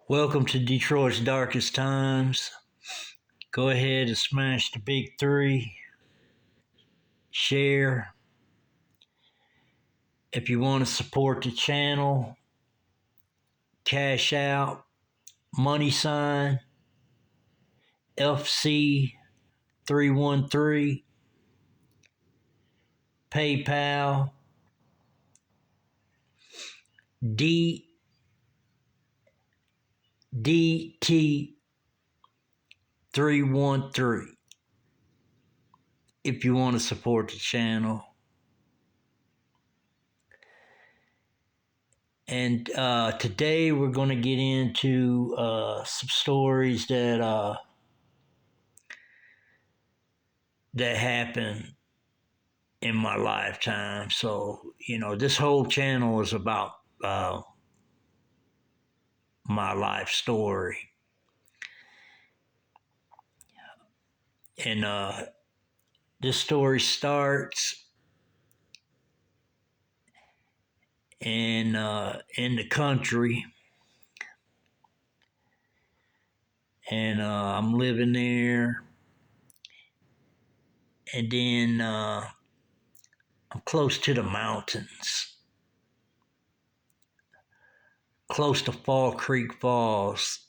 Welcome to Detroit's Darkest Times. Go ahead and smash the big three. Share. If you want to support the channel, cash out, money sign, FC313, PayPal, DDT313 if you want to support the channel. And today we're going to get into some stories that happened in my lifetime. So, this whole channel is about my life story. And this story starts in the country. And I'm living there. And then I'm close to the mountains, close to Fall Creek Falls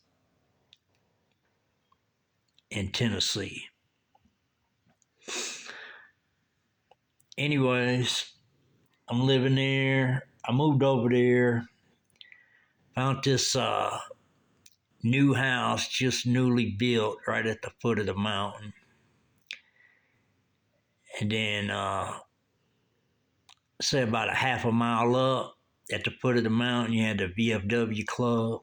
in Tennessee. Anyways, I'm living there. I moved over there, found this new house just newly built right at the foot of the mountain. And then, say about a half a mile up at the foot of the mountain, you had the VFW club.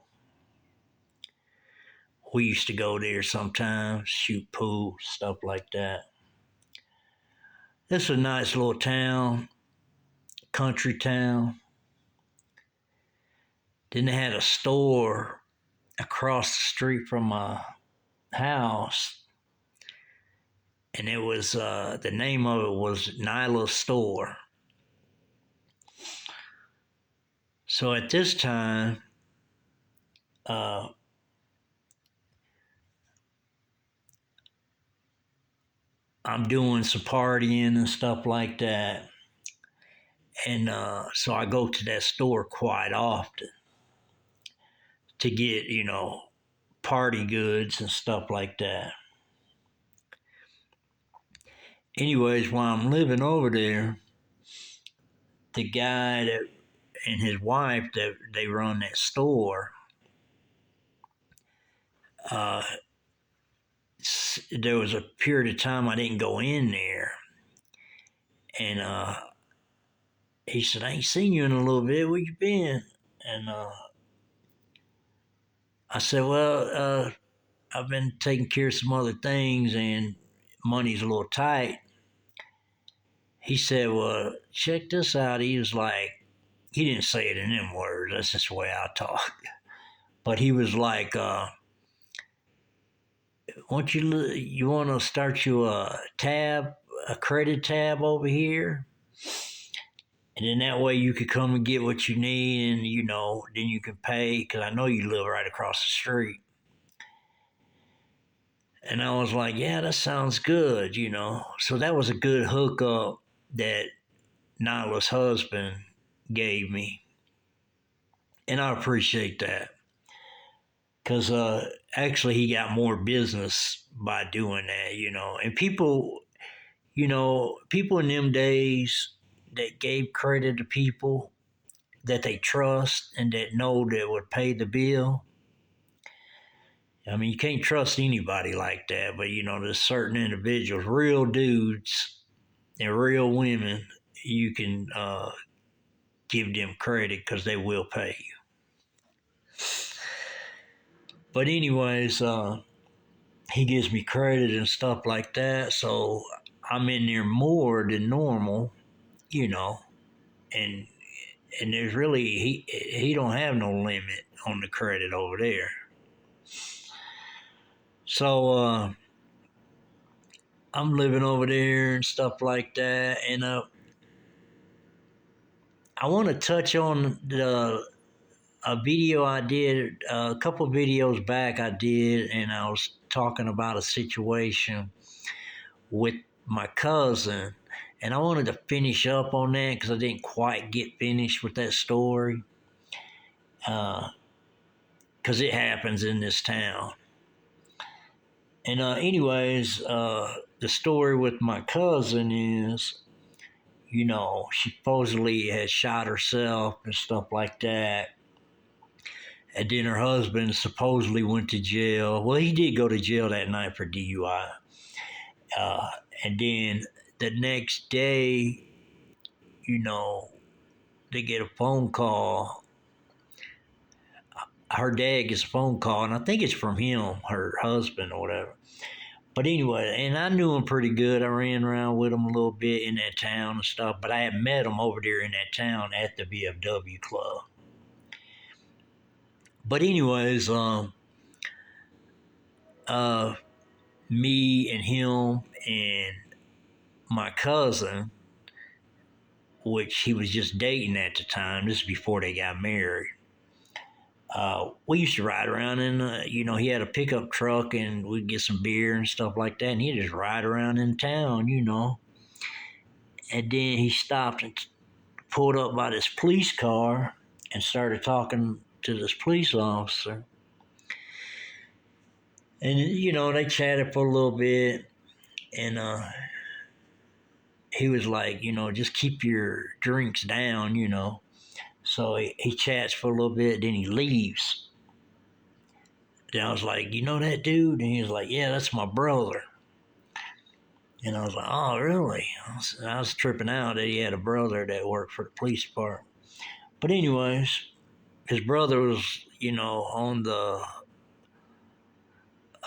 We used to go there sometimes, shoot pool, stuff like that. It's a nice little town, country town. Then they had a store across the street from my house. And it was, the name of it was Nyla's Store. So at this time, I'm doing some partying and stuff like that. And so I go to that store quite often to get, party goods and stuff like that. Anyways, while I'm living over there, the guy that and his wife that they run that store, there was a period of time I didn't go in there. And he said, I ain't seen you in a little bit. Where you been? And I said, well, I've been taking care of some other things and money's a little tight. He said, well, check this out. He was like, he didn't say it in them words. That's just the way I talk. But he was like, you want to start you a credit tab over here? And then that way you could come and get what you need and, then you can pay because I know you live right across the street. And I was like, yeah, that sounds good, So that was a good hookup that Nyla's husband gave me. And I appreciate that. Because actually he got more business by doing that, And people in them days that gave credit to people that they trust and that know that would pay the bill. I mean, you can't trust anybody like that, but there's certain individuals, real dudes and real women, you can give them credit because they will pay you. But anyways, he gives me credit and stuff like that, so I'm in there more than normal, and there's really he don't have no limit on the credit over there. So I'm living over there and stuff like that, and I want to touch on a video I did a couple videos back. I did, and I was talking about a situation with my cousin, and I wanted to finish up on that because I didn't quite get finished with that story. Because it happens in this town. And anyways, the story with my cousin is, she supposedly had shot herself and stuff like that. And then her husband supposedly went to jail. Well, he did go to jail that night for DUI. Uh, and then the next day, they get a phone call. Her dad gets a phone call, and I think it's from him, her husband or whatever. But anyway, and I knew him pretty good. I ran around with him a little bit in that town and stuff, but I had met him over there in that town at the VFW club. But anyways, me and him and my cousin, which he was just dating at the time, this is before they got married. We used to ride around in, he had a pickup truck and we'd get some beer and stuff like that. And he'd just ride around in town, And then he stopped and pulled up by this police car and started talking to this police officer. And, they chatted for a little bit. And he was like, just keep your drinks down, So he chats for a little bit, then he leaves. Then I was like, you know that dude? And he was like, yeah, that's my brother. And I was like, oh, really? I was tripping out that he had a brother that worked for the police department. But anyways, his brother was, on the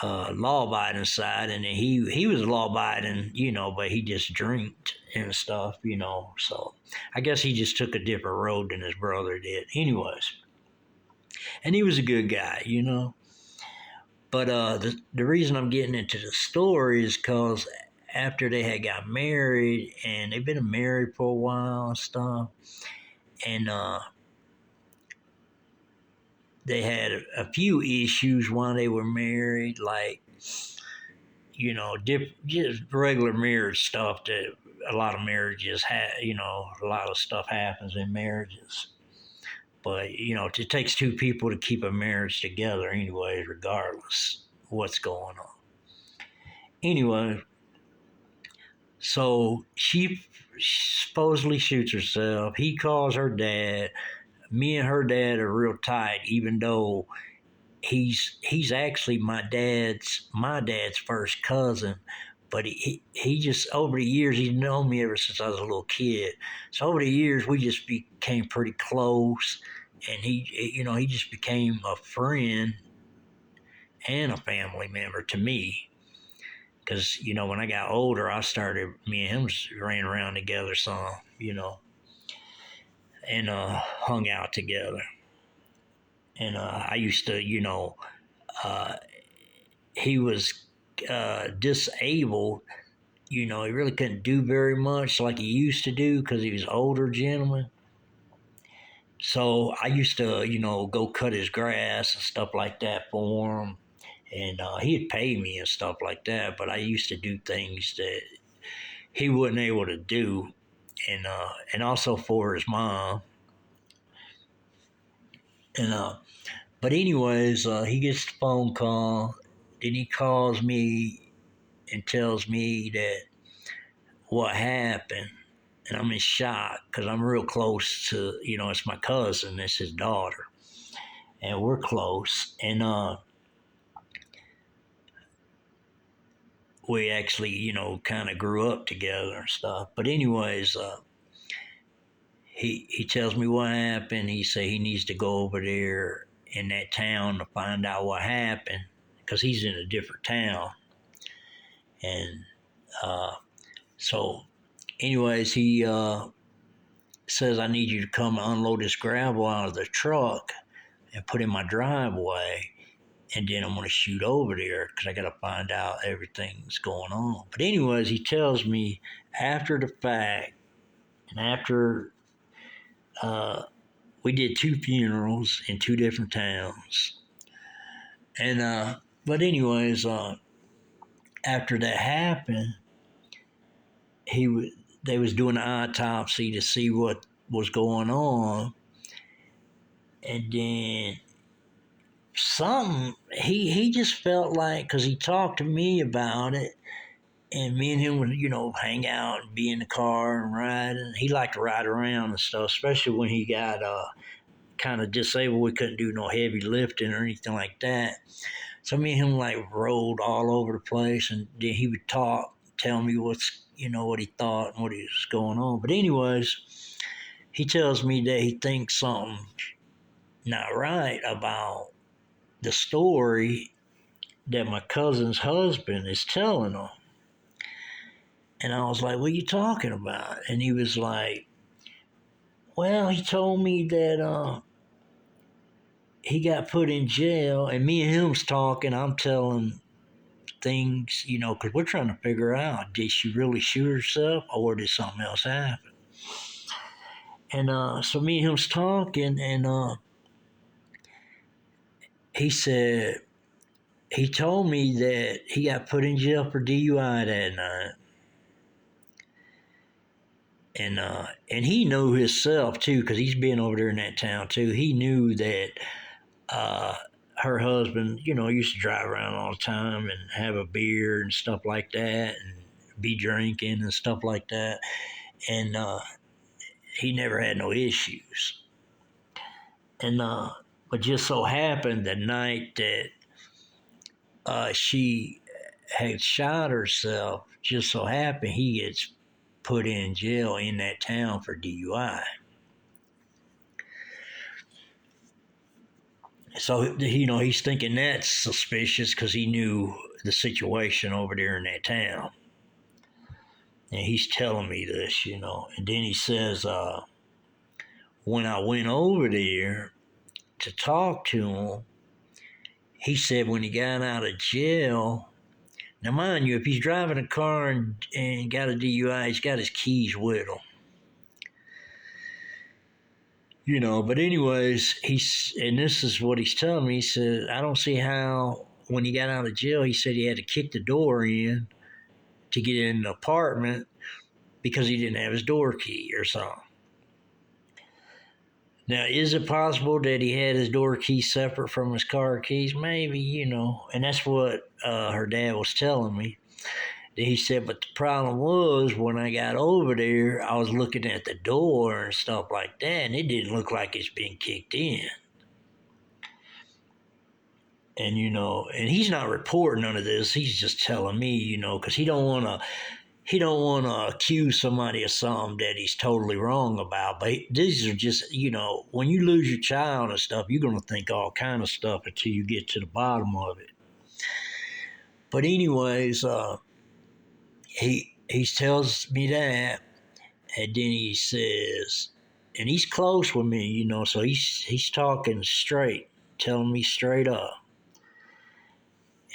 law-abiding side, and he was law-abiding, but he just drinked and stuff, So I guess he just took a different road than his brother did. Anyways, and he was a good guy, But the reason I'm getting into the story is because after they had got married, and they've been married for a while and stuff, and they had a few issues while they were married, like, just regular marriage stuff that a lot of marriages have, a lot of stuff happens in marriages. But, it takes two people to keep a marriage together anyway, regardless of what's going on. Anyway, so she supposedly shoots herself. He calls her dad. Me and her dad are real tight, even though he's actually my dad's first cousin. But he just, over the years, he's known me ever since I was a little kid. So over the years, we just became pretty close, and he just became a friend and a family member to me. Because, when I got older, me and him ran around together some, and hung out together. And I used to, he was disabled. He really couldn't do very much like he used to do because he was an older gentleman. So I used to, go cut his grass and stuff like that for him. And he'd pay me and stuff like that. But I used to do things that he wasn't able to do. And also for his mom. And but anyways, he gets the phone call. Then he calls me and tells me that what happened. And I'm in shock because I'm real close to, it's my cousin, it's his daughter. And we're close. And we actually, kind of grew up together and stuff. But anyways, he tells me what happened. He say he needs to go over there in that town to find out what happened because he's in a different town. And so anyways, he says, I need you to come unload this gravel out of the truck and put in my driveway. And then I'm going to shoot over there because I got to find out everything's going on. But anyways, he tells me after the fact, and after we did 2 funerals in 2 different towns. And but anyways, after that happened, they was doing an autopsy to see what was going on, and then something he just felt like, because he talked to me about it, and me and him would hang out and be in the car and ride, and he liked to ride around and stuff, especially when he got kind of disabled. We couldn't do no heavy lifting or anything like that. So me and him like rolled all over the place, and then he would talk, tell me what he thought and what he was going on. But anyways, he tells me that he thinks something not right about the story that my cousin's husband is telling him. And I was like, what are you talking about? And he was like, well, he told me that he got put in jail, and me and him's talking. I'm telling things, because we're trying to figure out, did she really shoot herself or did something else happen? And so me and him's talking, and he said, he told me that he got put in jail for DUI that night. And he knew himself too, because he's been over there in that town too. He knew that her husband, used to drive around all the time and have a beer and stuff like that, and be drinking and stuff like that. And he never had no issues. And but just so happened the night that she had shot herself, just so happened he gets put in jail in that town for DUI. So he's thinking that's suspicious because he knew the situation over there in that town, and he's telling me this, and then he says, when I went over there to talk to him, he said when he got out of jail. Now, mind you, if he's driving a car and got a DUI, he's got his keys with him. But anyways, and this is what he's telling me. He said, I don't see how, when he got out of jail, he said he had to kick the door in to get in the apartment because he didn't have his door key or something. Now, is it possible that he had his door key separate from his car keys? Maybe, and that's what her dad was telling me. He said, but the problem was when I got over there, I was looking at the door and stuff like that, and it didn't look like it's been kicked in. And, and he's not reporting none of this. He's just telling me, because he don't want to accuse somebody of something that he's totally wrong about. But these are just, when you lose your child and stuff, you're going to think all kind of stuff until you get to the bottom of it. But anyways, he tells me that, and then he says, and he's close with me, so he's talking straight, telling me straight up.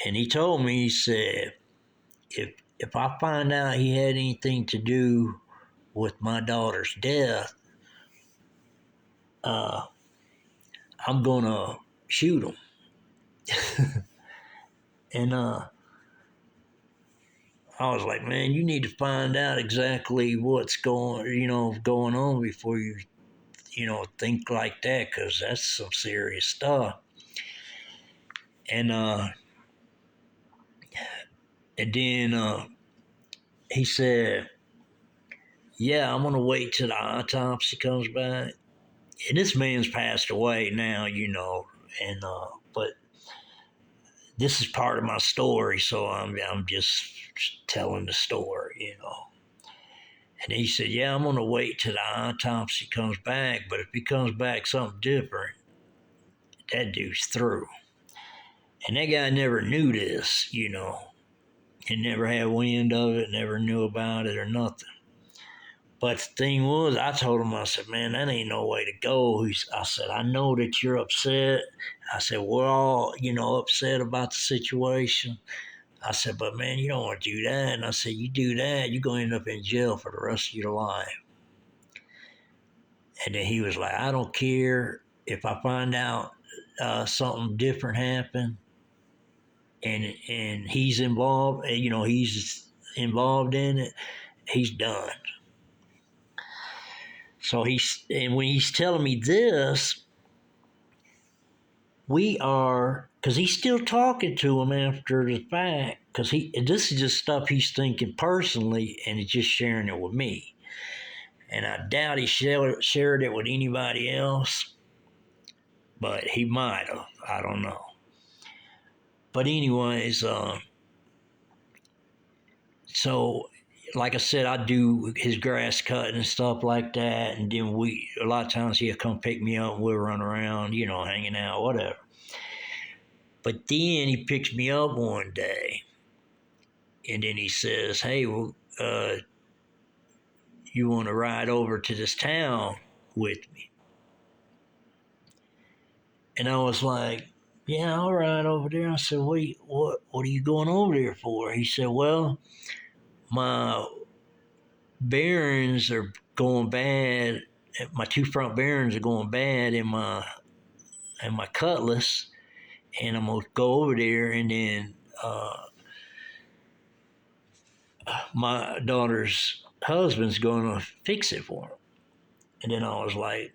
And he told me, he said, if I find out he had anything to do with my daughter's death, I'm gonna shoot him. And I was like, man, you need to find out exactly what's going on before you think like that, because that's some serious stuff. And then he said, yeah, I'm going to wait till the autopsy comes back. And this man's passed away now, and but this is part of my story, so I'm just telling the story. And he said, yeah, I'm going to wait till the autopsy comes back, but if he comes back something different, that dude's through. And that guy never knew this, He never had wind of it, never knew about it or nothing. But the thing was, I told him, I said, man, that ain't no way to go. I said, I know that you're upset. I said, we're all, upset about the situation. I said, but man, you don't want to do that. And I said, you do that, you're going to end up in jail for the rest of your life. And then he was like, I don't care if I find out something different happened, and he's involved. He's involved in it. He's done. So and when he's telling me this, because he's still talking to him after the fact, because this is just stuff he's thinking personally, and he's just sharing it with me. And I doubt he shared it with anybody else, but he might have. I don't know. But anyways, so like I said, I do his grass cutting and stuff like that, and then a lot of times he'll come pick me up and we'll run around, hanging out, whatever. But then he picks me up one day, and then he says, "Hey, well, you want to ride over to this town with me?" And I was like, "Yeah, I'll ride over there." I said, "Wait, what are you going over there for?" He said, "Well, my bearings are going bad. My two front bearings are going bad in my Cutlass, and I'm gonna go over there, and then my daughter's husband's gonna fix it for him." And then I was like,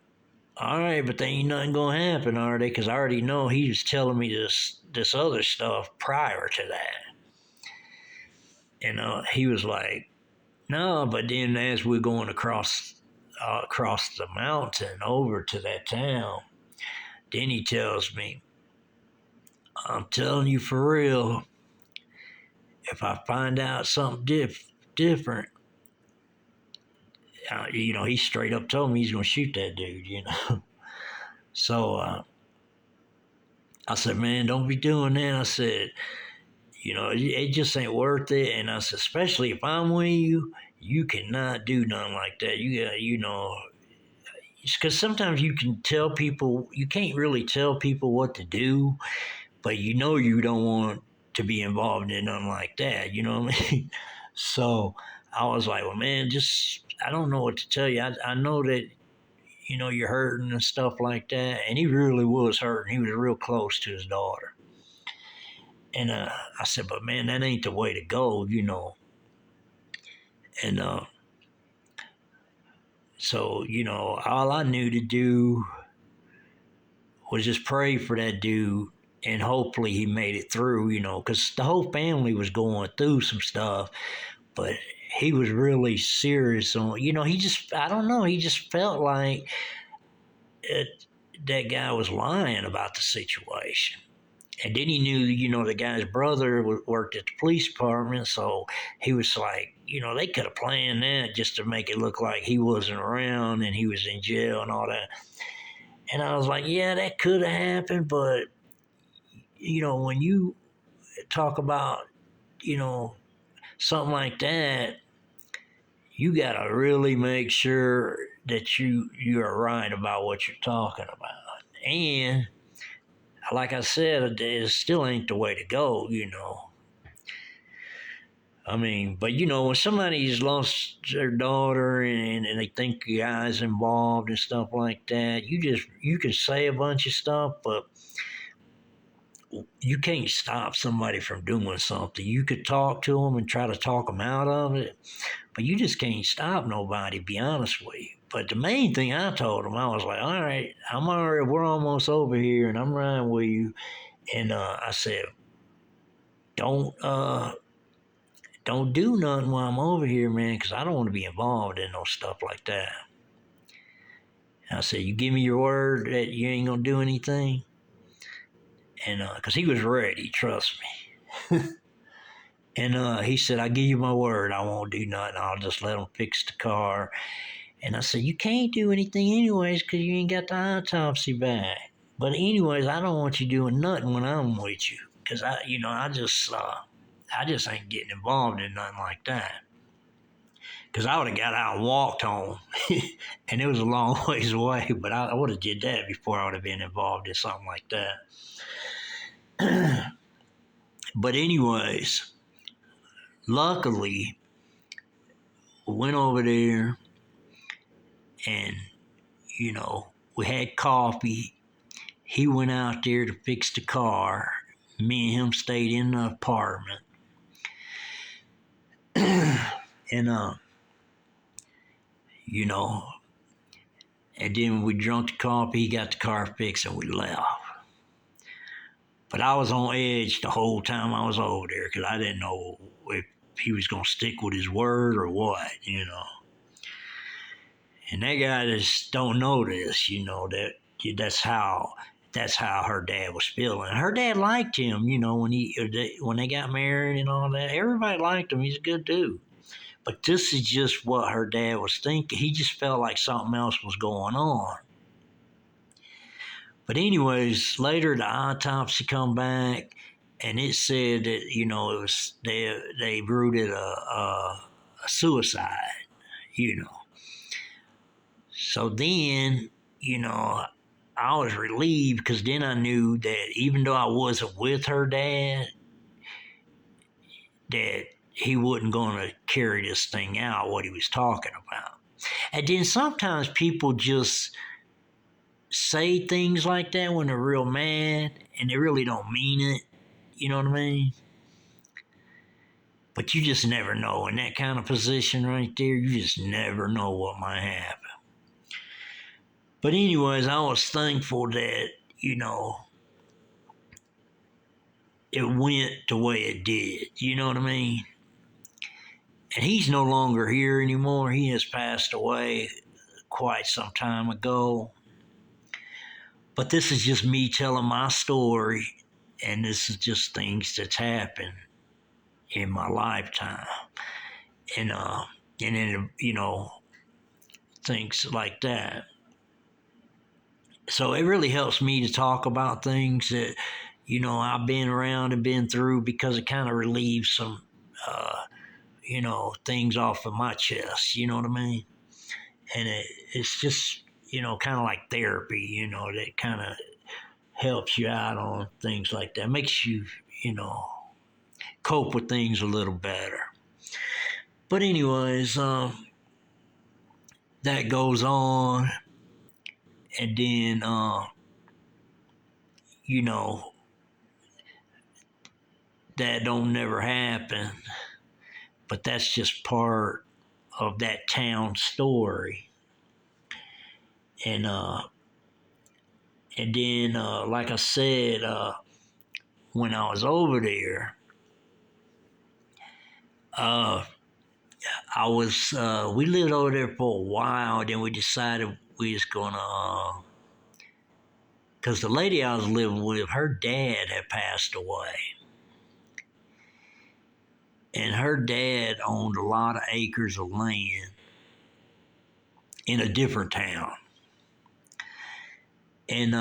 "All right, but there ain't nothing gonna happen, are they?" Because I already know he was telling me this other stuff prior to that. And he was like, "No," but then as we're going across the mountain over to that town, then he tells me, "I'm telling you for real, if I find out something different," he straight up told me he's gonna shoot that dude. So I said, "Man, don't be doing that." I said, it just ain't worth it. And I said, especially if I'm with you, you cannot do nothing like that. You got, because sometimes you can't really tell people what to do, but you don't want to be involved in nothing like that. You know what I mean? So I was like, well, man, I don't know what to tell you. I know that, you're hurting and stuff like that. And he really was hurting. He was real close to his daughter. And I said, but man, that ain't the way to go. And so, all I knew to do was just pray for that dude, and hopefully he made it through, because the whole family was going through some stuff, but he was really serious on, I don't know, he just felt like that guy was lying about the situation. And then he knew, the guy's brother worked at the police department, so he was like, they could have planned that just to make it look like he wasn't around and he was in jail and all that. And I was like, yeah, that could have happened, but, when you talk about, something like that, you got to really make sure that you are right about what you're talking about. And like I said, it still ain't the way to go. I mean, but when somebody's lost their daughter and they think the guy's involved and stuff like that, you can say a bunch of stuff, but you can't stop somebody from doing something. You could talk to them and try to talk them out of it, but you just can't stop nobody, be honest with you. But the main thing I told him, I was like, all right, we're almost over here and I'm riding with you. And I said, don't do nothing while I'm over here, man, because I don't want to be involved in no stuff like that. And I said, you give me your word that you ain't going to do anything? And because he was ready, trust me. And he said, I give you my word, I won't do nothing. I'll just let him fix the car. And I said, you can't do anything anyways because you ain't got the autopsy back. But anyways, I don't want you doing nothing when I'm with you because I just ain't getting involved in nothing like that. Because I would have got out and walked home. And it was a long ways away, but I would have did that before I would have been involved in something like that. But anyways, luckily, we went over there and, we had coffee. He went out there to fix the car. Me and him stayed in the apartment. And, you know, and then we drank the coffee, he got the car fixed, and we left. But I was on edge the whole time I was over there because I didn't know if he was going to stick with his word or what. And that guy just don't know this, that's how her dad was feeling. Her dad liked him, when they got married and all that. Everybody liked him. He's a good dude. But this is just what her dad was thinking. He just felt like something else was going on. But anyways, later the autopsy come back, and it said that it was they ruled it a suicide. So then I was relieved because then I knew that even though I wasn't with her dad, that he wasn't going to carry this thing out, what he was talking about. And then sometimes people just say things like that when they're real mad and they really don't mean it. You know what I mean? But you just never know. In that kind of position right there, you just never know what might happen. But anyways, I was thankful that, it went the way it did. You know what I mean? And he's no longer here anymore. He has passed away quite some time ago. But this is just me telling my story, and this is just things that's happened in my lifetime. And then, things like that. So it really helps me to talk about things that, I've been around and been through because it kind of relieves some, things off of my chest, you know what I mean? And it's just, kind of like therapy, that kind of helps you out on things like that. Makes you, cope with things a little better. But anyways, that goes on. And then, that don't never happen. But that's just part of that town story. And then, like I said, when I was over there, we lived over there for a while. Then we decided we was gonna, because the lady I was living with, her dad had passed away. And her dad owned a lot of acres of land in a different town. And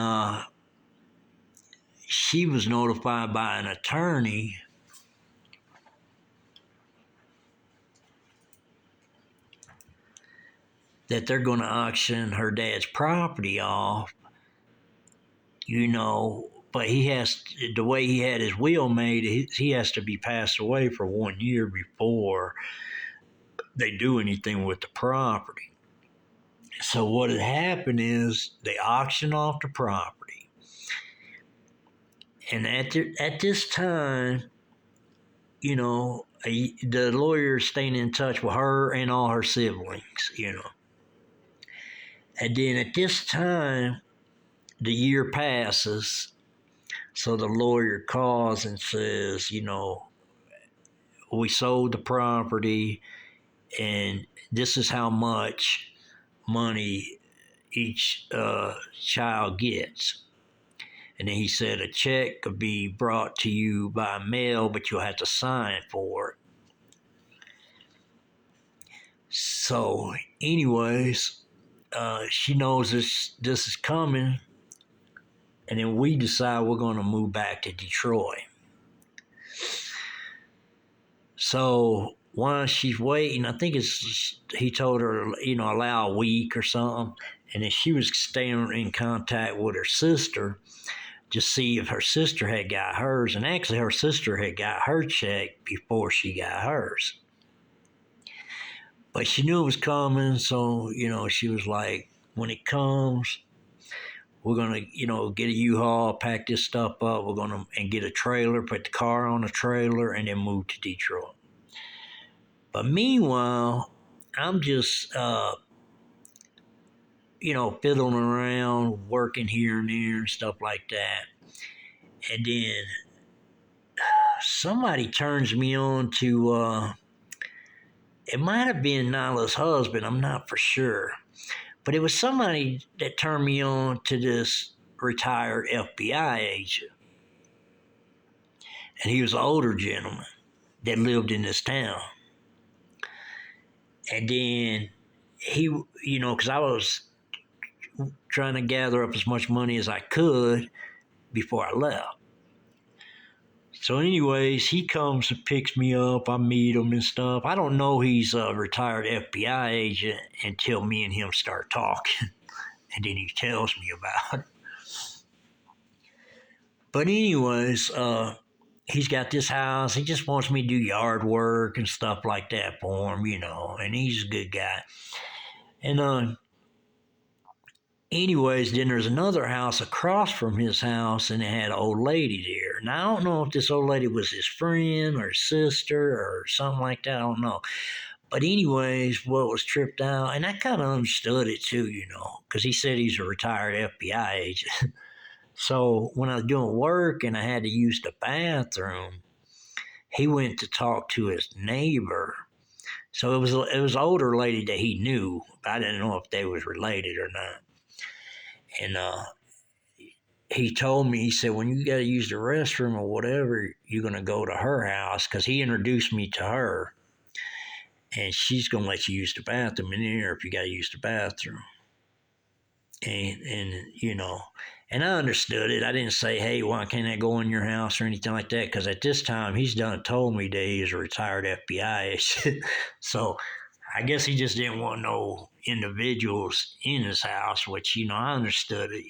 she was notified by an attorney that they're going to auction her dad's property off, but the way he had his will made, he has to be passed away for 1 year before they do anything with the property. So what had happened is they auctioned off the property. And at this time, the lawyer staying in touch with her and all her siblings, And then at this time, the year passes. So the lawyer calls and says, we sold the property and this is how much money each child gets. And then he said a check could be brought to you by mail, but you'll have to sign for it. So anyways, she knows this is coming. And then we decide we're going to move back to Detroit. So while she's waiting, I think he told her, allow a week or something. And then she was staying in contact with her sister to see if her sister had got hers. And actually her sister had got her check before she got hers. But she knew it was coming, so, she was like, when it comes, we're gonna, get a U-Haul, pack this stuff up. We're gonna and get a trailer, put the car on a trailer, and then move to Detroit. But meanwhile, I'm just, fiddling around, working here and there and stuff like that. And then somebody turns me on to, it might have been Nyla's husband, I'm not for sure. But it was somebody that turned me on to this retired FBI agent. And he was an older gentleman that lived in this town. And then he, because I was trying to gather up as much money as I could before I left. So, anyways, he comes and picks me up. I meet him and stuff. I don't know he's a retired FBI agent until me and him start talking. And then he tells me about it. But anyways, he's got this house. He just wants me to do yard work and stuff like that for him, and he's a good guy. And anyways, then there's another house across from his house, and it had an old lady there. Now, I don't know if this old lady was his friend or sister or something like that. I don't know. But anyways, what was tripped out, and I kind of understood it too, because he said he's a retired FBI agent. So when I was doing work and I had to use the bathroom, he went to talk to his neighbor. So it was an older lady that he knew, but I didn't know if they was related or not. And he told me, he said, when you got to use the restroom or whatever, you're going to go to her house, because he introduced me to her. And she's going to let you use the bathroom in there if you got to use the bathroom. And I understood it. I didn't say, hey, why can't I go in your house or anything like that? Because at this time, he's done told me that he's a retired FBI agent. So I guess he just didn't want no individuals in his house, which, I understood it,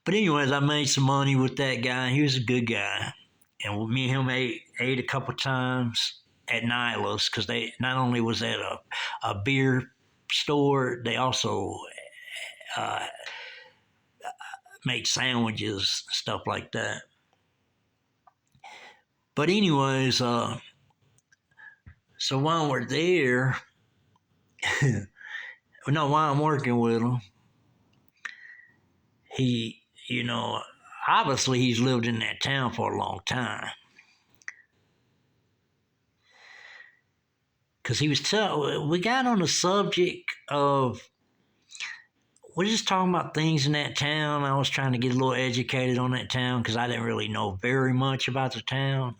But anyways, I made some money with that guy. He was a good guy. And me and him ate a couple times at Nyla's, because they not only was at a beer store, they also make sandwiches, stuff like that. But anyways, so while we're there, while I'm working with him, he, obviously he's lived in that town for a long time. Because we got on the subject of, we're just talking about things in that town. I was trying to get a little educated on that town because I didn't really know very much about the town,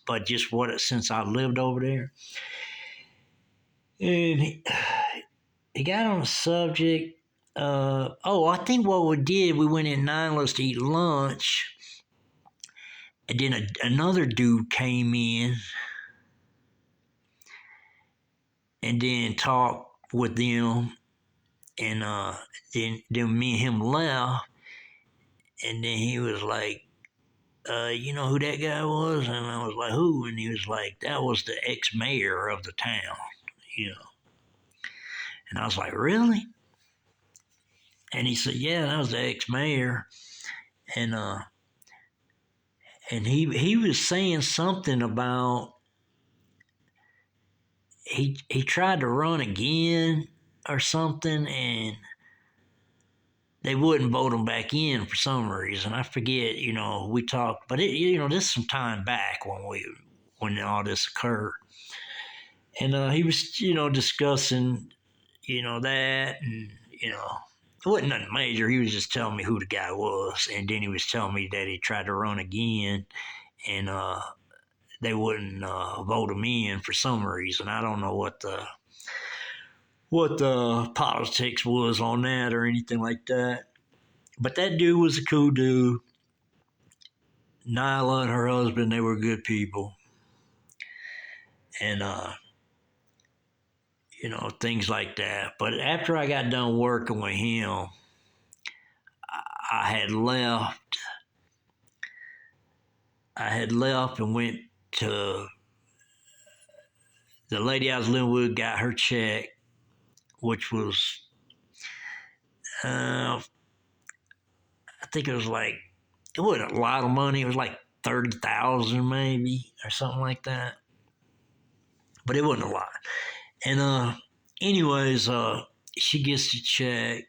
but just since I lived over there. And he got on the subject. I think what we did, we went in Nyla's to eat lunch, and then another dude came in and then talked with them. And then me and him left, and then he was like, you know who that guy was? And I was like, who? And he was like, that was the ex-mayor of the town, And I was like, really? And he said, yeah, that was the ex-mayor. And he was saying something about he tried to run again or something, and they wouldn't vote him back in for some reason. I forget, we talked, but this is some time back when all this occurred. And he was, discussing, that, and, it wasn't nothing major. He was just telling me who the guy was, and then he was telling me that he tried to run again, and they wouldn't vote him in for some reason. I don't know what the politics was on that or anything like that. But that dude was a cool dude. Nyla and her husband, they were good people. And, things like that. But after I got done working with him, I had left and went to the lady I was living with, got her check, which was I think it was like, it wasn't a lot of money. It was like 30,000 maybe or something like that. But it wasn't a lot. And anyways, she gets the check,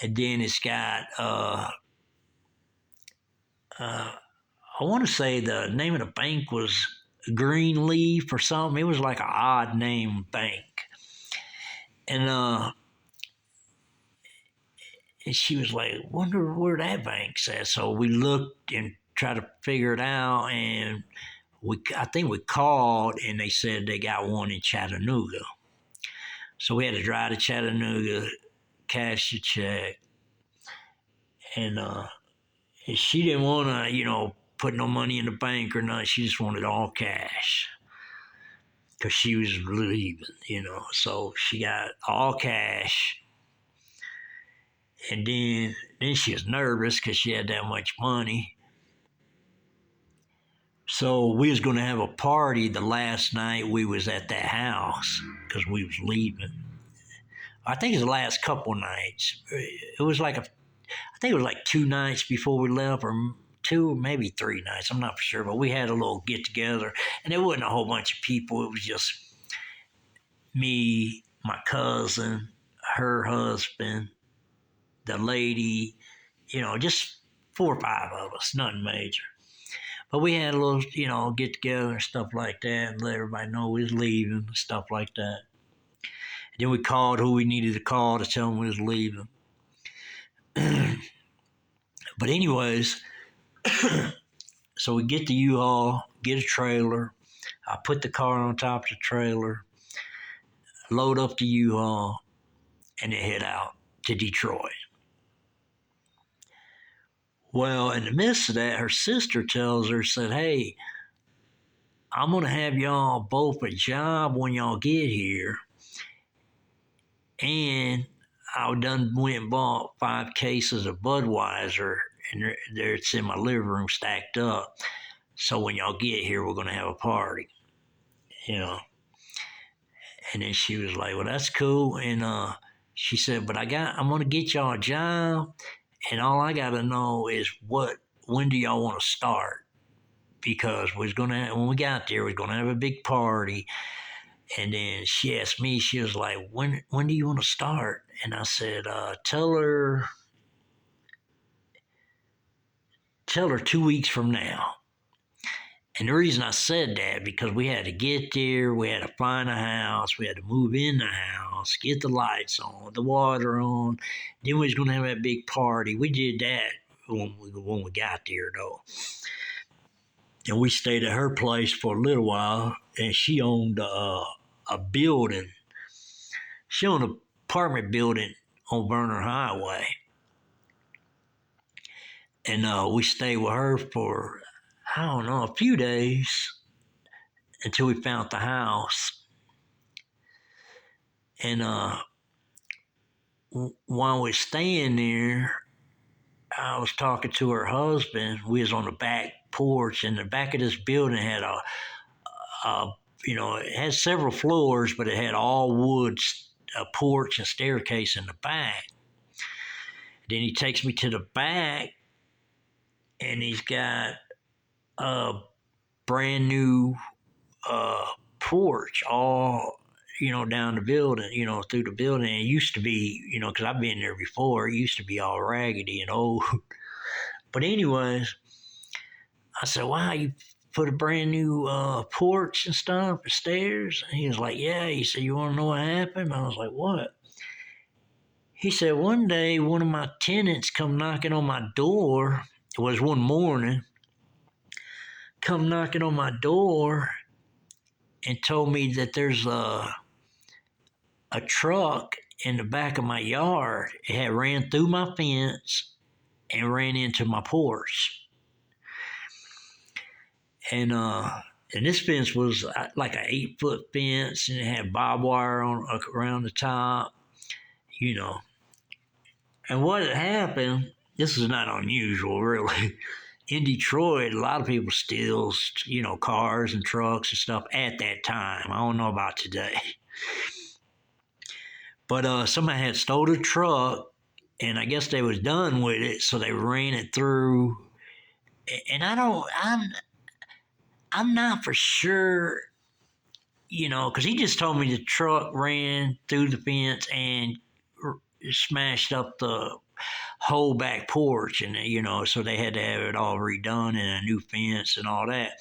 and then it's got I want to say the name of the bank was Greenleaf or something. It was like an odd name bank. And and she was like, wonder where that bank's at. So we looked and tried to figure it out, and I think we called, and they said they got one in Chattanooga. So we had to drive to Chattanooga, cash the check, and she didn't want to, put no money in the bank or nothing. She just wanted all cash because she was leaving. So she got all cash, and then she was nervous because she had that much money. So we was going to have a party the last night we was at that house because we was leaving. I think it was the last couple nights. It was like I think it was like 2 nights before we left, or 2, maybe 3 nights. I'm not for sure, but we had a little get together, and it wasn't a whole bunch of people. It was just me, my cousin, her husband, the lady, just 4 or 5 of us, nothing major. But we had a little, get together and stuff like that, and let everybody know we was leaving, stuff like that. And then we called who we needed to call to tell them we was leaving. But anyways, so we get the U-Haul, get a trailer. I put the car on top of the trailer, load up the U-Haul, and then head out to Detroit. Well, in the midst of that, her sister tells her, said, hey, I'm going to have y'all both a job when y'all get here. And I done went and bought 5 cases of Budweiser, and it's in my living room stacked up. So when y'all get here, we're going to have a party, And then she was like, well, that's cool. And she said, but I'm going to get y'all a job. And all I got to know is when do y'all want to start? Because when we got there, we was going to have a big party. And then she asked me, she was like, when do you want to start? And I said, tell her 2 weeks from now. And the reason I said that, because we had to get there, we had to find a house, we had to move in the house, get the lights on, the water on. Then we was going to have that big party. We did that when we got there, though. And we stayed at her place for a little while, and she owned a building. She owned an apartment building on Vernon Highway. And we stayed with her for, I don't know, a few days until we found the house. And while we were staying there, I was talking to her husband. We was on the back porch, and the back of this building had it had several floors, but it had all wood, a porch and staircase in the back. Then he takes me to the back, and he's got a brand new porch all, down the building, through the building. And it used to be, because I've been there before, it used to be all raggedy and old. But anyways, I said, wow, you put a brand new porch and stuff, and stairs? And he was like, yeah. He said, you want to know what happened? I was like, what? He said, one day, one of my tenants come knocking on my door. It was one morning. Come knocking on my door and told me that there's a truck in the back of my yard. It had ran through my fence and ran into my porch. And this fence was like an 8-foot fence, and it had barbed wire around the top, And what had happened, this is not unusual, really. In Detroit, a lot of people steal, cars and trucks and stuff at that time. I don't know about today. But somebody had stole a truck and I guess they was done with it, so they ran it through. And I'm not for sure, because he just told me the truck ran through the fence and smashed up the whole back porch, and so they had to have it all redone and a new fence and all that.